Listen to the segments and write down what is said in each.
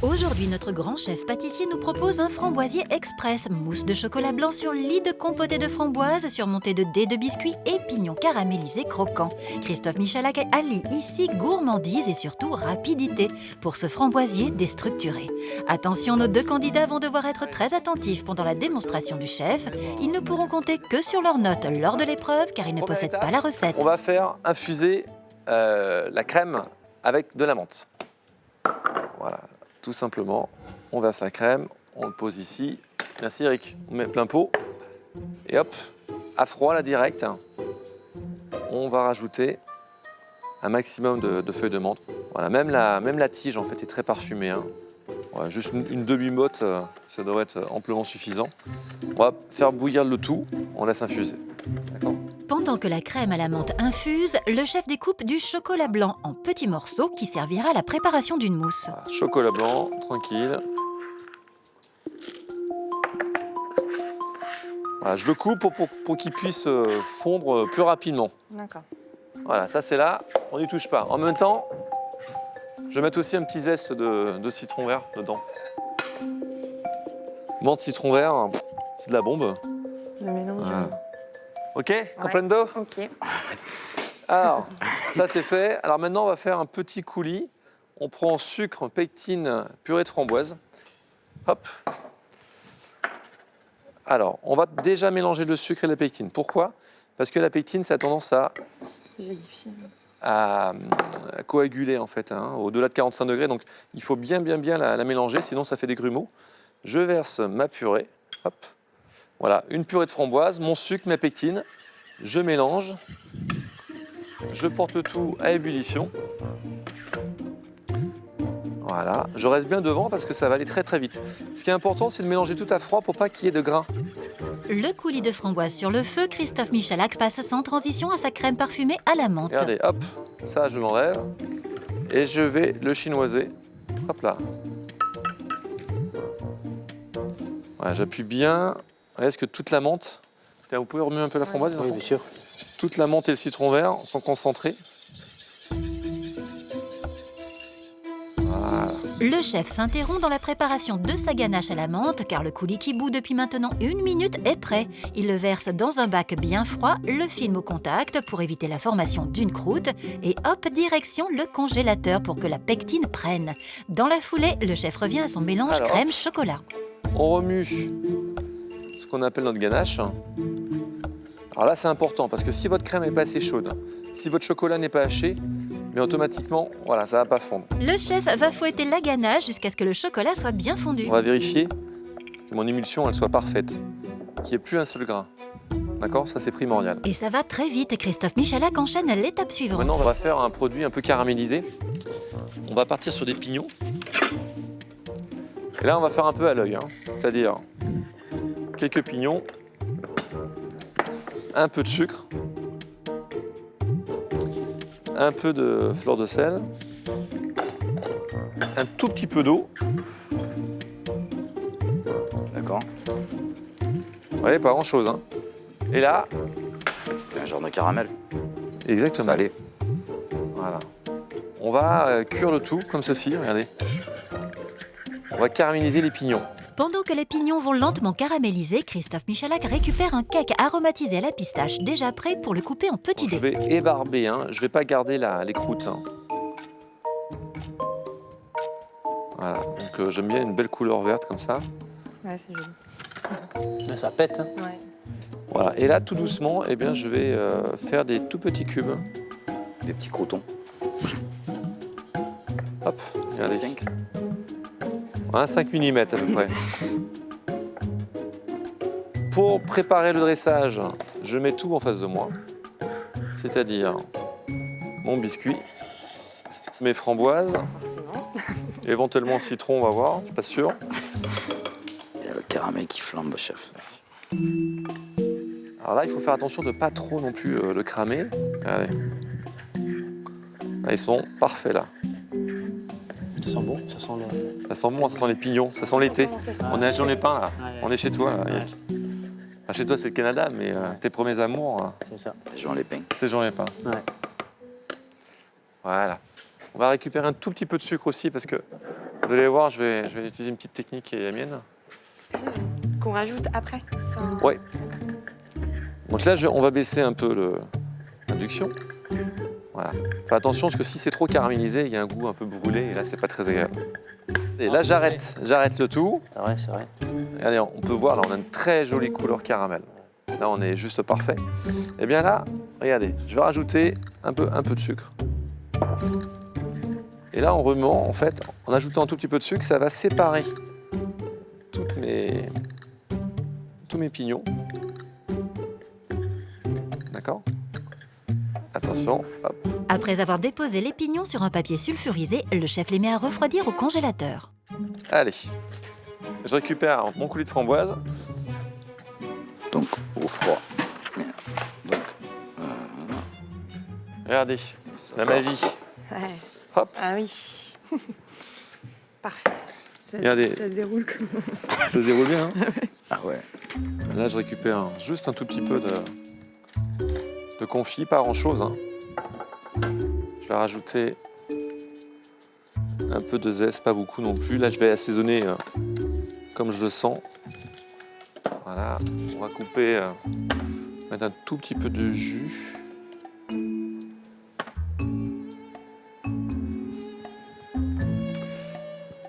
Aujourd'hui, notre grand chef pâtissier nous propose un framboisier express, mousse de chocolat blanc sur lit de compoté de framboise, surmonté de dés de biscuits et pignons caramélisés croquants. Christophe Michalak allie ici gourmandise et surtout rapidité pour ce framboisier déstructuré. Attention, nos deux candidats vont devoir être très attentifs pendant la démonstration du chef. Ils ne pourront compter que sur leurs notes lors de l'épreuve car ils ne Première possèdent étape, pas la recette. On va faire infuser la crème avec de la menthe. Voilà, tout simplement. On verse la crème, on le pose ici. Merci Eric. On met plein pot. Et hop, à froid là direct, on va rajouter un maximum de feuilles de menthe. Voilà, même la tige en fait est très parfumée. Hein. Ouais, juste une demi-motte, ça devrait être amplement suffisant. On va faire bouillir le tout, on laisse infuser. D'accord ? Pendant que la crème à la menthe infuse, le chef découpe du chocolat blanc en petits morceaux qui servira à la préparation d'une mousse. Voilà, chocolat blanc, tranquille. Voilà, je le coupe pour qu'il puisse fondre plus rapidement. D'accord. Voilà, ça c'est là, on n'y touche pas. En même temps, je vais mettre aussi un petit zeste de citron vert dedans. Menthe, citron vert, c'est de la bombe. Le mélange. Voilà. Ok, comprendo? Ok. Alors, ça c'est fait. Alors maintenant, on va faire un petit coulis. On prend sucre, pectine, purée de framboise. Hop. Alors, on va déjà mélanger le sucre et la pectine. Pourquoi? Parce que la pectine, ça a tendance à coaguler en fait, hein, au-delà de 45 degrés. Donc, il faut bien la mélanger, sinon ça fait des grumeaux. Je verse ma purée. Hop. Voilà, une purée de framboise, mon sucre, ma pectine. Je mélange. Je porte le tout à ébullition. Voilà, je reste bien devant parce que ça va aller très très vite. Ce qui est important, c'est de mélanger tout à froid pour pas qu'il y ait de grains. Le coulis de framboise sur le feu, Christophe Michalak passe sans transition à sa crème parfumée à la menthe. Regardez, hop, ça je l'enlève. Et je vais le chinoiser. Hop là. Voilà, j'appuie bien. Est-ce que toute la menthe... Tiens, vous pouvez remuer un peu la framboise? Oui, bien sûr. Toute la menthe et le citron vert sont concentrés. Voilà. Le chef s'interrompt dans la préparation de sa ganache à la menthe car le coulis qui bout depuis maintenant 1 minute est prêt. Il le verse dans un bac bien froid, le filme au contact pour éviter la formation d'une croûte et hop, direction le congélateur pour que la pectine prenne. Dans la foulée, le chef revient à son mélange Alors, crème-chocolat. On remue ce qu'on appelle notre ganache. Alors là, c'est important parce que si votre crème n'est pas assez chaude, si votre chocolat n'est pas haché, mais automatiquement, voilà, ça ne va pas fondre. Le chef va fouetter la ganache jusqu'à ce que le chocolat soit bien fondu. On va vérifier que mon émulsion elle soit parfaite, qu'il n'y ait plus un seul grain. D'accord? Ça, c'est primordial. Et ça va très vite. Christophe Michalak enchaîne l'étape suivante. Maintenant, on va faire un produit un peu caramélisé. On va partir sur des pignons. Et là, on va faire un peu à l'œil, hein. C'est-à-dire quelques pignons, un peu de sucre, un peu de fleur de sel, un tout petit peu d'eau. D'accord. Vous voyez, pas grand-chose, hein. Et là, C'est un genre de caramel. exactement. Salé. Voilà. On va cuire le tout comme ceci, regardez. On va caraméliser les pignons. Pendant que les pignons vont lentement caraméliser, Christophe Michalak récupère un cake aromatisé à la pistache déjà prêt pour le couper en petits Je dés. vais ébarber, hein. Je ne vais pas garder les croûtes. Hein. Voilà, donc j'aime bien une belle couleur verte comme ça. Ouais, c'est joli. Mais ça pète. Hein. Ouais. Voilà, et là tout doucement, eh bien, je vais faire des tout petits cubes. Des petits croutons. Hop, regardez. 5. Voilà, 5 mm à peu près. Pour préparer le dressage, je mets tout en face de moi. C'est-à-dire mon biscuit, mes framboises, Forcément. éventuellement citron, on va voir, je suis pas sûr. Et le caramel qui flambe, chef. Alors là, il faut faire attention de ne pas trop non plus le cramer. Regardez. Là, ils sont parfaits là. Ça sent bon, ça sent le... Ça sent bon, ça sent les pignons, ça sent l'été. On est à Jean-Lépin là, Ouais. on est chez toi là, Eric. Enfin, chez toi c'est le Canada, mais tes premiers amours, C'est ça. Jean Lépin. c'est Jean-Lépin. Ouais. Voilà. On va récupérer un tout petit peu de sucre aussi parce que Vous allez voir, je vais utiliser une petite technique qui est la mienne. Qu'on rajoute après. Enfin, Ouais. Donc là, on va baisser un peu l'induction. Voilà. Fais attention parce que si c'est trop caramélisé, il y a un goût un peu brûlé et là, c'est pas très agréable. Et là, j'arrête le tout. C'est vrai, c'est vrai. Regardez, on peut voir, là, on a une très jolie couleur caramel. Là, on est juste parfait. Et bien là, regardez, je vais rajouter un peu de sucre. Et là, en remuant, en fait, en ajoutant un tout petit peu de sucre, ça va séparer tous mes pignons. D'accord? Attention, hop. Après avoir déposé les pignons sur un papier sulfurisé, le chef les met à refroidir au congélateur. Allez, je récupère mon coulis de framboise. Donc, au froid. Donc, Regardez, ça la part. magie. ouais. Hop, Ah oui. Parfait. Ça, Regardez. ça se déroule comme... je déroule bien. Hein. Ah ouais. Là, je récupère juste un tout petit peu de confit, pas grand-chose. Hein. Je vais rajouter un peu de zeste, pas beaucoup non plus. Là, je vais assaisonner comme je le sens. Voilà, on va couper, mettre un tout petit peu de jus.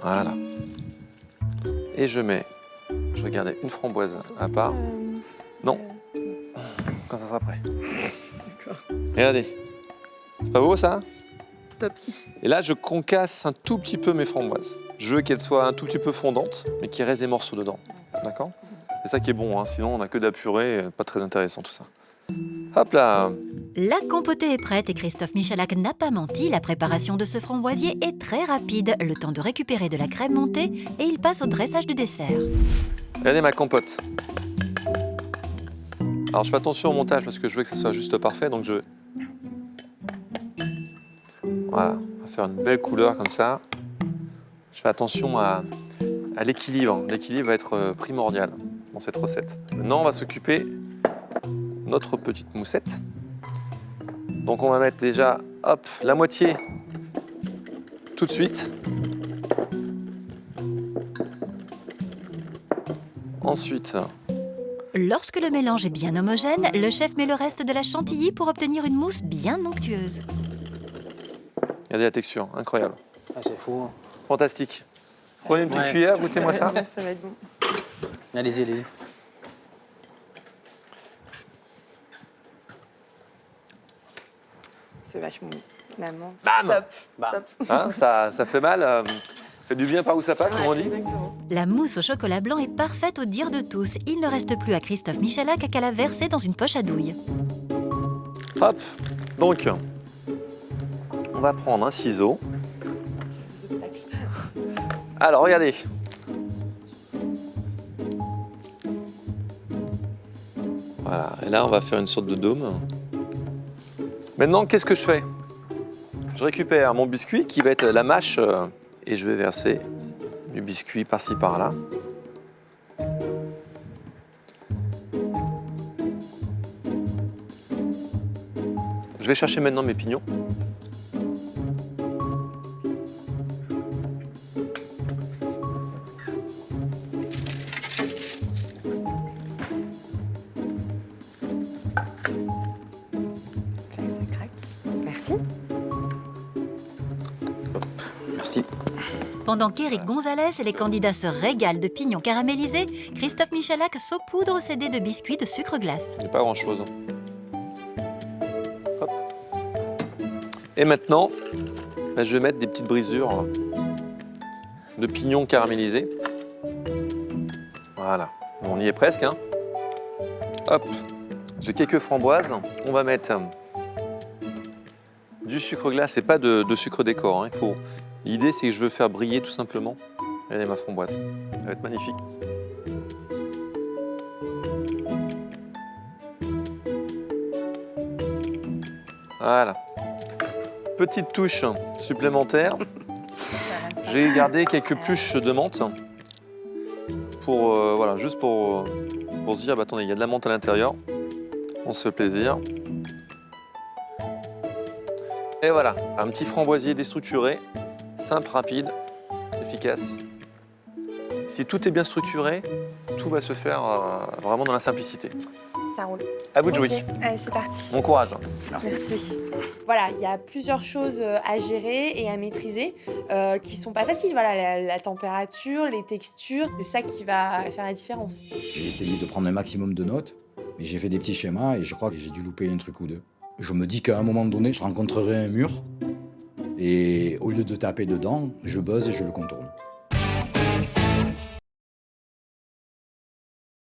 Voilà. Et je vais garder une framboise à part. Non, quand ça sera prêt. D'accord. Regardez, c'est pas beau ça? Top. Et là, je concasse un tout petit peu mes framboises. Je veux qu'elles soient un tout petit peu fondantes, mais qu'il reste des morceaux dedans. D'accord? C'est ça qui est bon, hein. Sinon on n'a que de la purée, pas très intéressant tout ça. Hop là! La compotée est prête et Christophe Michalak n'a pas menti. La préparation de ce framboisier est très rapide. Le temps de récupérer de la crème montée et il passe au dressage du dessert. Regardez ma compote. Alors je fais attention au montage parce que je veux que ça soit juste parfait, donc je... Voilà, on va faire une belle couleur comme ça. Je fais attention à l'équilibre. L'équilibre va être primordial dans cette recette. Maintenant, on va s'occuper de notre petite moussette. Donc on va mettre déjà, hop, la moitié tout de suite. Ensuite, Lorsque le mélange est bien homogène, le chef met le reste de la chantilly pour obtenir une mousse bien onctueuse. regardez la texture, incroyable. Ah, c'est fou. Fantastique. Prenez une petite Ouais. cuillère, goûtez-moi ça. Ça va être bon. Allez-y, allez-y. C'est vachement bon. Finalement. Bam. Top. Bam. Top. Hein, ça fait mal, fait du bien par où ça passe, comme on dit. Exactement. La mousse au chocolat blanc est parfaite au dire de tous. Il ne reste plus à Christophe Michalak qu'à la verser dans une poche à douille. Hop, donc, on va prendre un ciseau. Alors, regardez. Voilà, et là, on va faire une sorte de dôme. Maintenant, qu'est-ce que je fais? Je récupère mon biscuit qui va être la mâche et je vais verser du biscuit par-ci par-là. Je vais chercher maintenant mes pignons. Ça craque. Merci. Merci. Pendant qu'Éric Gonzalez et les candidats se régalent de pignons caramélisés, Christophe Michalak saupoudre ses dés de biscuits de sucre glace. Il n'y a pas grand-chose. Hop. Et maintenant, je vais mettre des petites brisures de pignons caramélisés. Voilà, on y est presque. Hein. Hop, j'ai quelques framboises. On va mettre du sucre glace et pas de sucre décor. Hein. L'idée, c'est que je veux faire briller tout simplement. Regardez ma framboise, elle va être magnifique. Voilà. Petite touche supplémentaire. J'ai gardé quelques pluches de menthe pour voilà, juste pour se dire, bah, attendez, il y a de la menthe à l'intérieur. On se fait plaisir. Et voilà, un petit framboisier déstructuré, simple, rapide, efficace. Si tout est bien structuré, tout va se faire vraiment dans la simplicité. Ça roule. À vous de jouer. Ok, allez, c'est parti. Bon courage. Merci. Merci. Voilà, il y a plusieurs choses à gérer et à maîtriser qui sont pas faciles. Voilà, la température, les textures, c'est ça qui va faire la différence. J'ai essayé de prendre un maximum de notes, mais j'ai fait des petits schémas et je crois que j'ai dû louper un truc ou deux. Je me dis qu'à un moment donné, je rencontrerai un mur et au lieu de taper dedans, je buzz et je le contourne.